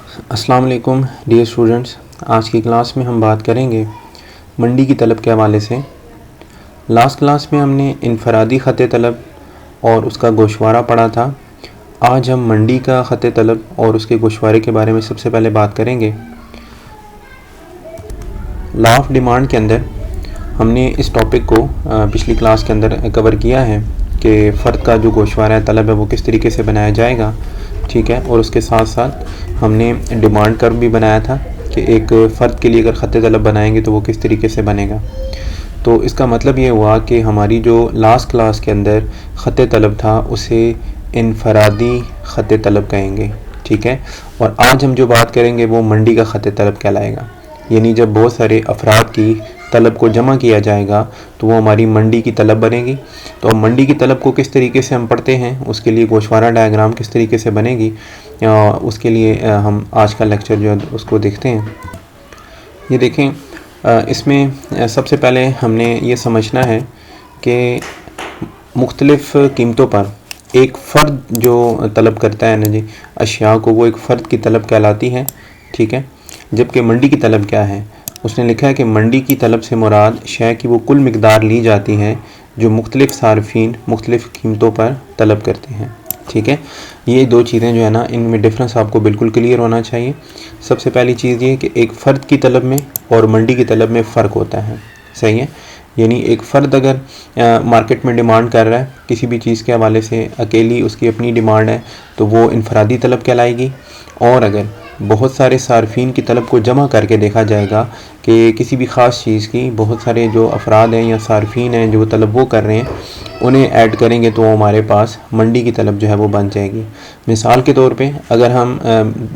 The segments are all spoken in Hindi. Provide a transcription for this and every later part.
अस्सलाम वालेकुम डियर स्टूडेंट्स। आज की क्लास में हम बात करेंगे मंडी की तलब के हवाले से। लास्ट क्लास में हमने इनफरादी ख़त तलब और उसका गोशवारा पढ़ा था। आज हम मंडी का ख़त तलब और उसके गोशवारे के बारे में सबसे पहले बात करेंगे। लॉ ऑफ डिमांड के अंदर हमने इस टॉपिक को पिछली क्लास के अंदर कवर किया है कि फ़र्द का जो गोशवारा तलब है वो किस तरीके से बनाया जाएगा, ठीक है। और उसके साथ साथ हमने डिमांड कर्व भी बनाया था कि एक फ़र्द के लिए अगर ख़त तलब बनाएंगे तो वो किस तरीके से बनेगा। तो इसका मतलब ये हुआ कि हमारी जो लास्ट क्लास के अंदर ख़त तलब था उसे इनफरादी ख़त तलब कहेंगे, ठीक है। और आज हम जो बात करेंगे वो मंडी का ख़त तलब कहलाएगा। यानी जब बहुत सारे अफराद की तलब को जमा किया जाएगा तो वो हमारी मंडी की तलब बनेगी। तो हम मंडी की तलब को किस तरीके से हम पढ़ते हैं, उसके लिए गोशवारा डायग्राम किस तरीके से बनेगी, उसके लिए हम आज का लेक्चर जो है उसको देखते हैं। ये देखें, इसमें सबसे पहले हमने ये समझना है कि मुख्तलिफ़ कीमतों पर एक फ़र्द जो तलब करता है ना जी अशिया को, वो एक फ़र्द की तलब कहलाती है, ठीक है। जबकि मंडी की तलब क्या है, उसने लिखा है कि मंडी की तलब से मुराद शय की वो कुल मिकदार ली जाती है जो मुख्तलिफ़ सार्फिन मुख्तलिफ़ कीमतों पर तलब करते हैं, ठीक है। ये दो चीज़ें जो है ना, इनमें डिफरेंस आपको बिल्कुल क्लियर होना चाहिए। सबसे पहली चीज़ ये कि एक फ़र्द की तलब में और मंडी की तलब में फ़र्क होता है, सही है। यानी एक फ़र्द अगर मार्केट में डिमांड कर रहा है किसी भी चीज़ के हवाले से, अकेली उसकी अपनी डिमांड है तो वो इनफरादी तलब कहलाएगी। और अगर बहुत सारे सार्फिन की तलब को जमा करके देखा जाएगा कि किसी भी ख़ास चीज़ की बहुत सारे जो अफराद हैं या सार्फिन हैं जो तलब वो कर रहे हैं, उन्हें ऐड करेंगे तो हमारे पास मंडी की तलब जो है वो बन जाएगी। मिसाल के तौर पे अगर हम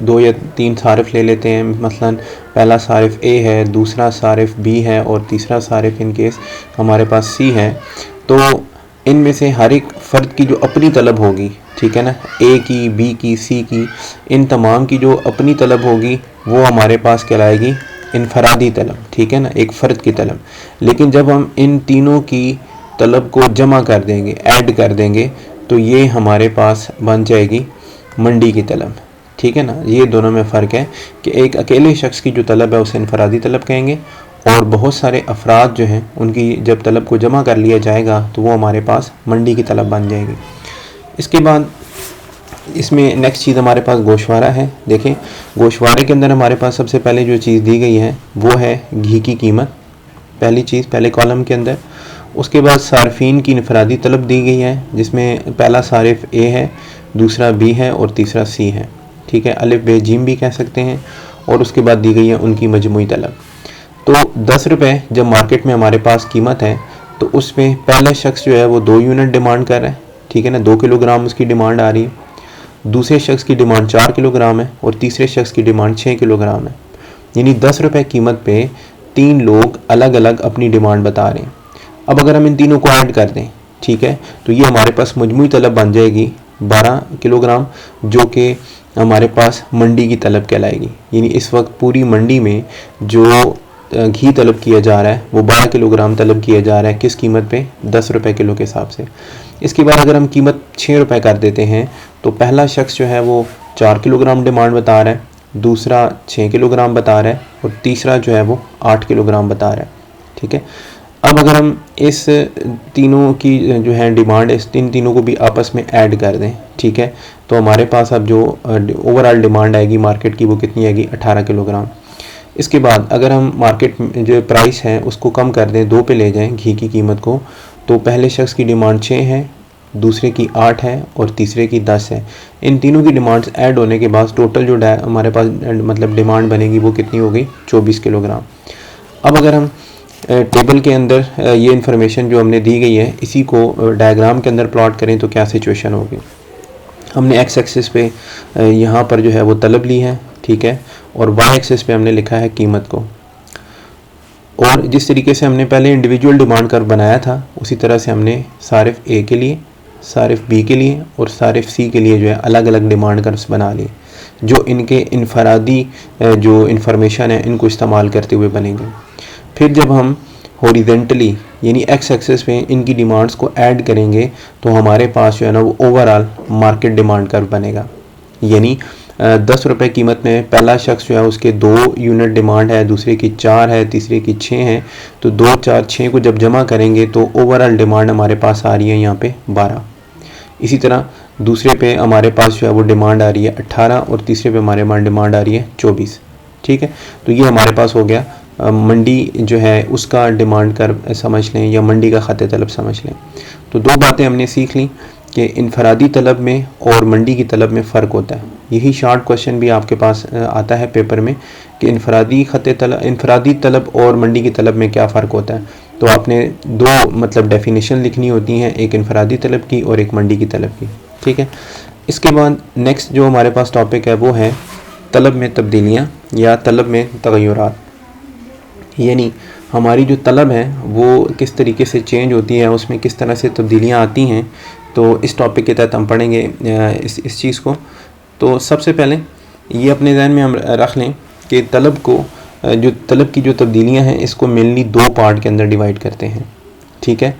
2 या 3 सारिफ़ ले लेते हैं, मसलन पहला सारिफ़ ए है, दूसरा सारिफ़ बी है और तीसरा सारिफ़ इन केस हमारे पास सी है, तो इनमें से हर एक फ़र्द की जो अपनी तलब होगी, ठीक है ना, ए की, बी की, सी की, इन तमाम की जो अपनी तलब होगी वो हमारे पास कहलाएगी इनफरादी तलब, ठीक है ना, एक फ़र्द की तलब। लेकिन जब हम इन तीनों की तलब को जमा कर देंगे, ऐड कर देंगे, तो ये हमारे पास बन जाएगी मंडी की तलब, ठीक है ना। ये दोनों में फ़र्क है कि एक अकेले शख्स की जो तलब है उसे इनफरादी तलब कहेंगे और बहुत सारे अफराद जो हैं उनकी जब तलब को जमा कर लिया जाएगा तो वो हमारे पास मंडी की तलब बन जाएगी। इसके बाद इसमें नेक्स्ट चीज़ हमारे पास गोशवारा है। देखें, गोशवारे के अंदर हमारे पास सबसे पहले जो चीज़ दी गई है वो है घी की कीमत, पहली चीज़ पहले कॉलम के अंदर। उसके बाद सार्फिन की इनफरादी तलब दी गई है जिसमें पहला सारिफ़ ए है, दूसरा बी है और तीसरा सी है, ठीक है, अलिफ बे जीम भी कह सकते हैं। और उसके बाद दी गई है उनकी मजमूई तलब। तो 10 रुपये जब मार्केट में हमारे पास कीमत है तो उसमें पहला शख्स जो है वो 2 यूनिट डिमांड कर रहा है, ठीक है ना, 2 किलोग्राम उसकी डिमांड आ रही है। दूसरे शख्स की डिमांड 4 किलोग्राम है और तीसरे शख्स की डिमांड 6 किलोग्राम है। यानी 10 रुपये कीमत पे 3 लोग अलग अलग अपनी डिमांड बता रहे हैं। अब अगर हम इन तीनों को ऐड कर दें, ठीक है, तो ये हमारे पास मजमूई तलब बन जाएगी 12 किलोग्राम, जो कि हमारे पास मंडी की तलब कहलाएगी। यानी इस वक्त पूरी मंडी में जो घी तलब किया जा रहा है वो 12 किलोग्राम तलब किया जा रहा है, किस कीमत पे, 10 रुपये किलो के हिसाब से। इसके बाद अगर हम कीमत 6 रुपये कर देते हैं तो पहला शख्स जो है वो 4 किलोग्राम डिमांड बता रहा है, दूसरा 6 किलोग्राम बता रहा है और तीसरा जो है वो 8 किलोग्राम बता रहा है, ठीक है। अब अगर हम इस तीनों की जो है डिमांड, इस तीनों को भी आपस में ऐड कर दें, ठीक है, तो हमारे पास अब जो ओवरऑल डिमांड आएगी मार्केट की वो कितनी आएगी, 18 किलोग्राम। इसके बाद अगर हम मार्केट में जो प्राइस है उसको कम कर दें, 2 पे ले जाएं घी की कीमत को, तो पहले शख्स की डिमांड 6 है, दूसरे की 8 है और तीसरे की 10 है। इन तीनों की डिमांड्स ऐड होने के बाद टोटल जो हमारे पास मतलब डिमांड बनेगी वो कितनी हो गई, 24 किलोग्राम। अब अगर हम टेबल के अंदर ये इन्फॉर्मेशन जो हमने दी गई है इसी को डायग्राम के अंदर प्लॉट करें तो क्या सिचुएशन होगी। हमने एक्स एक्सिस पे यहाँ पर जो है वो तलब ली है, ठीक है, और वाई एक्सिस पे हमने लिखा है कीमत को। और जिस तरीके से हमने पहले इंडिविजुअल डिमांड कर्व बनाया था उसी तरह से हमने सारिफ़ ए के लिए, सारिफ़ बी के लिए और सारिफ़ सी के लिए जो है अलग अलग डिमांड कर्व्स बना लिए जो इनके इनफरादी जो इन्फॉर्मेशन है इनको इस्तेमाल करते हुए बनेंगे। फिर जब हम हॉरिजेंटली यानी एक्स एक्सिस पे इनकी डिमांड्स को ऐड करेंगे तो हमारे पास जो है ना वो ओवरऑल मार्केट डिमांड कर्व बनेगा। यानी 10 रुपये कीमत में पहला शख्स जो है उसके 2 यूनिट डिमांड है, दूसरे की 4 है, तीसरे की 6 है, तो 2, 4, 6 को जब जमा करेंगे तो ओवरऑल डिमांड हमारे पास आ रही है यहाँ पे 12। इसी तरह दूसरे पे हमारे पास जो है वो डिमांड आ रही है 18 और तीसरे पे हमारे पास डिमांड आ रही है 24। ठीक है, तो ये हमारे पास हो गया मंडी जो है उसका डिमांड कर समझ लें या मंडी का ख़त तलब समझ लें। तो 2 बातें हमने सीख ली कि इनफरादी तलब में और मंडी की तलब में फ़र्क होता है। यही शॉर्ट क्वेश्चन भी आपके पास आता है पेपर में कि इनफरादी तलब और मंडी की तलब में क्या फ़र्क होता है। तो आपने 2 मतलब डेफिनेशन लिखनी होती हैं, एक इनफरादी तलब की और एक मंडी की तलब की। ठीक है, इसके बाद नेक्स्ट जो हमारे पास टॉपिक है वो है तलब में तब्दीलियाँ या तलब में तग़य्युरात, यानी हमारी जो तलब है वो किस तरीके से चेंज होती है, उसमें किस तरह से तब्दीलियाँ आती हैं। तो इस टॉपिक के तहत हम पढ़ेंगे इस चीज़ को। तो सबसे पहले ये अपने ज़हन में हम रख लें कि तलब की जो तब्दीलियाँ हैं इसको मेनली 2 पार्ट के अंदर डिवाइड करते हैं। ठीक है,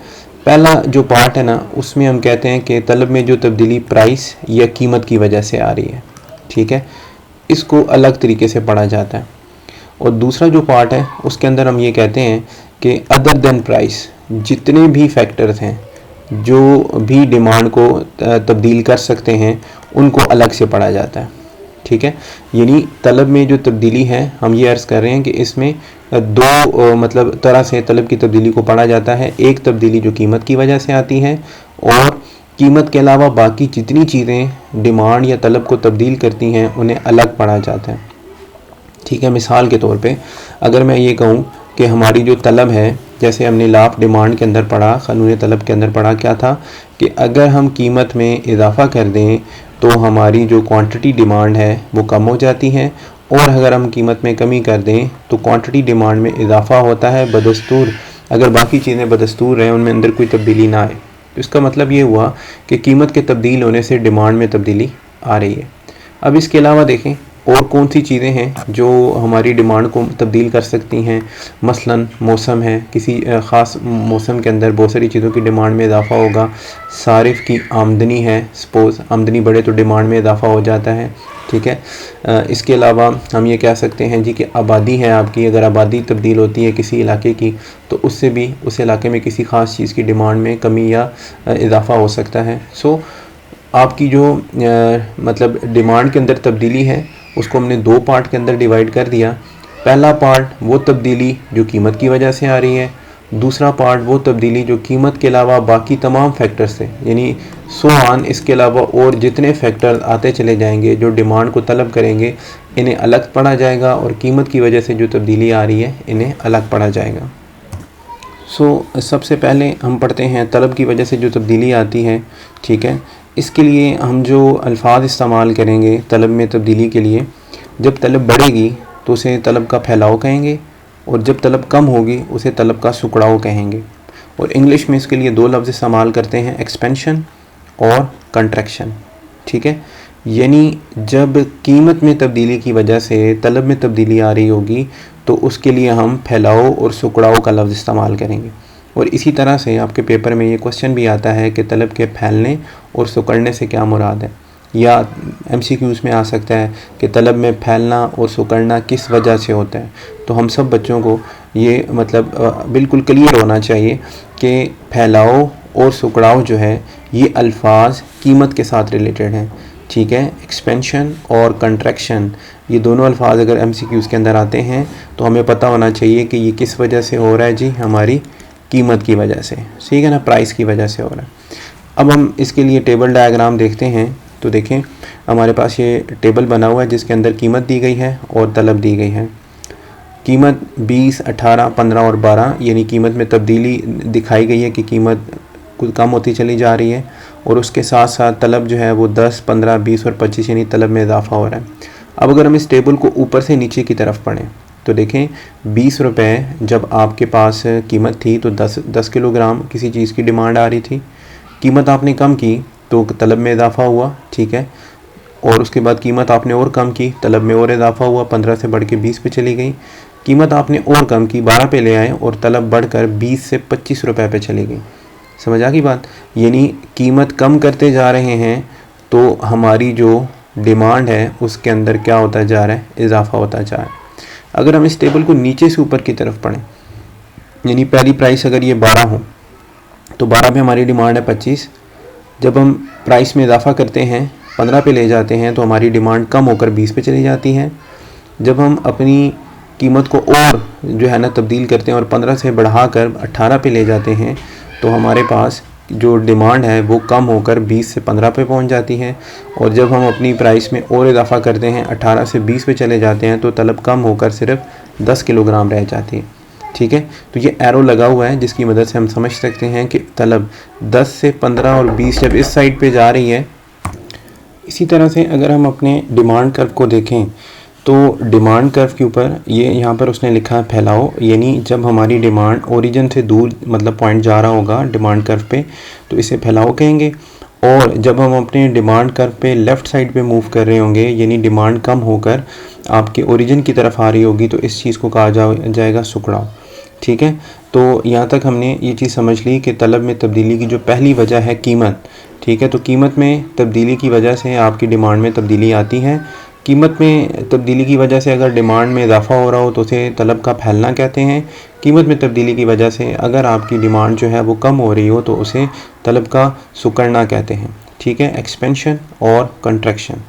पहला जो पार्ट है ना उसमें हम कहते हैं कि तलब में जो तब्दीली प्राइस या कीमत की वजह से आ रही है, ठीक है, इसको अलग तरीके से पढ़ा जाता है। और दूसरा जो पार्ट है उसके अंदर हम ये कहते हैं कि अदर देन प्राइस, जितने भी फैक्टर्स हैं जो भी डिमांड को तब्दील कर सकते हैं उनको अलग से पढ़ा जाता है। ठीक है, यानी तलब में जो तब्दीली है हम ये अर्ज़ कर रहे हैं कि इसमें 2 मतलब तरह से तलब की तब्दीली को पढ़ा जाता है। एक तब्दीली जो कीमत की वजह से आती है और कीमत के अलावा बाकी जितनी चीज़ें डिमांड या तलब को तब्दील करती हैं उन्हें अलग पढ़ा जाता है। ठीक है, मिसाल के तौर पे अगर मैं ये कहूँ कि हमारी जो तलब है, जैसे हमने लाफ डिमांड के अंदर पढ़ा, क़ानून तलब के अंदर पढ़ा क्या था कि अगर हम कीमत में इजाफ़ा कर दें तो हमारी जो क्वांटिटी डिमांड है वो कम हो जाती है, और अगर हम कीमत में कमी कर दें तो क्वांटिटी डिमांड में इजाफ़ा होता है बदस्तूर, अगर बाकी चीज़ें बदस्तूर रहें, उनमें अंदर कोई तब्दीली ना आए। तो इसका मतलब ये हुआ कि कीमत के तब्दील होने से डिमांड में तब्दीली आ रही है। अब इसके अलावा देखें और कौन सी चीज़ें हैं जो हमारी डिमांड को तब्दील कर सकती हैं। मसलन मौसम है, किसी ख़ास मौसम के अंदर बहुत सारी चीज़ों की डिमांड में इजाफ़ा होगा। सारिफ की आमदनी है, सपोज़ आमदनी बढ़े तो डिमांड में इजाफ़ा हो जाता है। ठीक है, इसके अलावा हम ये कह सकते हैं जी कि आबादी है आपकी, अगर आबादी तब्दील होती है किसी इलाके की तो उससे भी उस इलाके में किसी ख़ास चीज़ की डिमांड में कमी या इजाफ़ा हो सकता है। सो आपकी जो मतलब डिमांड के अंदर तब्दीली है उसको हमने 2 पार्ट के अंदर डिवाइड कर दिया। पहला पार्ट वो तब्दीली जो कीमत की वजह से आ रही है, दूसरा पार्ट वो तब्दीली जो कीमत के अलावा बाकी तमाम फैक्टर से, यानी इसके अलावा और जितने फैक्टर आते चले जाएंगे जो डिमांड को तलब करेंगे इन्हें अलग पढ़ा जाएगा, और कीमत की वजह से जो तब्दीली आ रही है इन्हें अलग पढ़ा जाएगा। सबसे पहले हम पढ़ते हैं तलब की वजह से जो तब्दीली आती है। ठीक है, इसके लिए हम जो अल्फाज इस्तेमाल करेंगे तलब में तब्दीली के लिए, जब तलब बढ़ेगी तो उसे तलब का फैलाव कहेंगे, और जब तलब कम होगी उसे तलब का सुकड़ाव कहेंगे। और इंग्लिश में इसके लिए 2 लफ्ज़ इस्तेमाल करते हैं, एक्सपेंशन और कंट्रैक्शन। ठीक है, यानी जब कीमत में तब्दीली की वजह से तलब में तब्दीली आ रही होगी तो उसके लिए हम फैलाव और सुकड़ाव का लफ्ज़ इस्तेमाल करेंगे। और इसी तरह से आपके पेपर में ये क्वेश्चन भी आता है कि तलब के फैलने और सुकड़ने से क्या मुराद है, या MCQs में आ सकता है कि तलब में फैलना और सुकड़ना किस वजह से होता है। तो हम सब बच्चों को ये मतलब बिल्कुल क्लियर होना चाहिए कि फैलाव और सुकड़ाव जो है ये अल्फाज कीमत के साथ रिलेटेड हैं। ठीक है, एक्सपेंशन और कंट्रैक्शन ये दोनों अल्फाज अगर MCQs के अंदर आते हैं तो हमें पता होना चाहिए कि ये किस वजह से हो रहा है जी, हमारी कीमत की वजह से, ठीक है ना, प्राइस की वजह से हो रहा है। अब हम इसके लिए टेबल डायग्राम देखते हैं। तो देखें हमारे पास ये टेबल बना हुआ है जिसके अंदर कीमत दी गई है और तलब दी गई है। कीमत 20, 18, 15 और 12 यानी कीमत में तब्दीली दिखाई गई है कि कीमत कुछ कम होती चली जा रही है, और उसके साथ साथ तलब जो है वो 10, 15, 20 और 25 यानी तलब में इजाफा हो रहा है। अब अगर हम इस टेबल को ऊपर से नीचे की तरफ पढ़ें तो देखें 20 रुपये जब आपके पास कीमत थी तो 10 किलोग्राम किसी चीज़ की डिमांड आ रही थी। कीमत आपने कम की तो तलब में इजाफा हुआ, ठीक है, और उसके बाद कीमत आपने और कम की, तलब में और इजाफा हुआ, 15 से बढ़ के 20 पे चली गई। कीमत आपने और कम की, 12 पे ले आए और तलब बढ़कर 20 से 25 रुपये पे चली गई। समझ आ गई बात? यानी कीमत कम करते जा रहे हैं तो हमारी जो डिमांड है उसके अंदर क्या होता जा रहा है, इजाफा होता जा रहा है। अगर हम इस टेबल को नीचे से ऊपर की तरफ पढ़ें, यानी पहली प्राइस अगर ये 12 हो तो 12 पे हमारी डिमांड है 25। जब हम प्राइस में इजाफा करते हैं 15 पे ले जाते हैं तो हमारी डिमांड कम होकर 20 पे चली जाती है। जब हम अपनी कीमत को और जो है ना तब्दील करते हैं और 15 से बढ़ाकर 18 पे ले जाते हैं तो हमारे पास जो डिमांड है वो कम होकर 20 से 15 पे पहुंच जाती है। और जब हम अपनी प्राइस में और इजाफा करते हैं 18 से 20 पे चले जाते हैं तो तलब कम होकर सिर्फ 10 किलोग्राम रह जाती है। ठीक है, तो ये एरो लगा हुआ है जिसकी मदद से हम समझ सकते हैं कि तलब 10 से 15 और 20 जब इस साइड पे जा रही है। इसी तरह से अगर हम अपने डिमांड कर्व को देखें तो डिमांड कर्व के ऊपर ये यहाँ पर उसने लिखा है फैलाओ, यानी जब हमारी डिमांड ओरिजिन से दूर मतलब पॉइंट जा रहा होगा डिमांड कर्व पे तो इसे फैलाओ कहेंगे। और जब हम अपने डिमांड कर्व पे लेफ़्ट साइड पे मूव कर रहे होंगे यानी डिमांड कम होकर आपके ओरिजिन की तरफ आ रही होगी तो इस चीज़ को कहा जाएगा सुकड़ाव। ठीक है, तो यहाँ तक हमने ये चीज़ समझ ली कि तलब में तब्दीली की जो पहली वजह है कीमत। ठीक है, तो कीमत में तब्दीली की वजह से आपकी डिमांड में तब्दीली आती है। कीमत में तब्दीली की वजह से अगर डिमांड में इजाफा हो रहा हो तो उसे तलब का फैलना कहते हैं। कीमत में तब्दीली की वजह से अगर आपकी डिमांड जो है वो कम हो रही हो तो उसे तलब का सुकड़ना कहते हैं। ठीक है, एक्सपेंशन और कंट्रैक्शन।